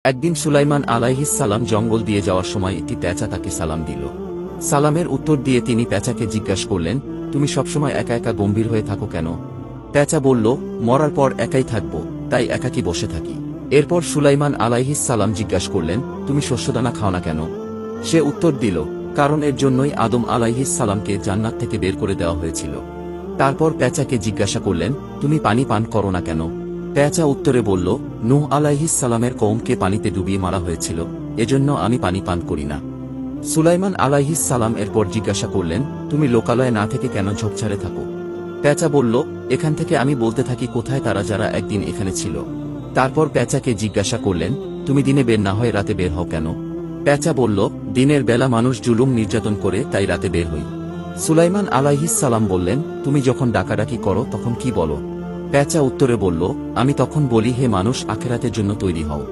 একদিন সুলাইমান আলাইহিস সালাম জঙ্গল দিয়ে যাওয়ার সময় একটি পেঁচা তাকে সালাম দিল। সালামের উত্তর দিয়ে তিনি পেঁচাকে জিজ্ঞাসা করলেন, তুমি সবসময় একা একা গম্ভীর হয়ে থাকো কেন? পেঁচা বলল, মরার পর একাই থাকব, তাই একাকী বসে থাকি। এরপর সুলাইমান আলাইহিস সালাম জিজ্ঞাসা করলেন, তুমি শস্যদানা খাও না কেন? সে উত্তর দিল, কারণ এর জন্যই আদম আলাইহিস সালামকে জান্নাত থেকে বের করে দেওয়া হয়েছিল। তারপর পেঁচাকে জিজ্ঞাসা করলেন, তুমি পানি পান করো না কেন? পেঁচা উত্তরে বলল, নূহ আলাইহিস সালামের কওমকে পানিতে ডুবিয়ে মারা হয়েছিল, এজন্য আমি পানি পান করি না। সুলাইমান আলাইহিস সালাম এরপর জিজ্ঞাসা করলেন, তুমি লোকালয়ে না থেকে কেন ঝোপঝাড়ে থাকো? পেঁচা বলল, এখান থেকে আমি বলতে থাকি কোথায় তারা যারা একদিন এখানে ছিল। তারপর পেঁচাকে জিজ্ঞাসা করলেন, তুমি দিনে বের না হয়ে রাতে বের হও কেন? পেঁচা বলল, দিনের বেলা মানুষ জুলুম নির্যাতন করে, তাই রাতে বের হই। সুলাইমান আলাইহিস সালাম বললেন, তুমি যখন ডাকাডাকি করো তখন কি বলো? পেঁচা উত্তরে বলল, আমি তখন বলি, হে মানুষ, আখিরাতের জন্য তৈরি হও।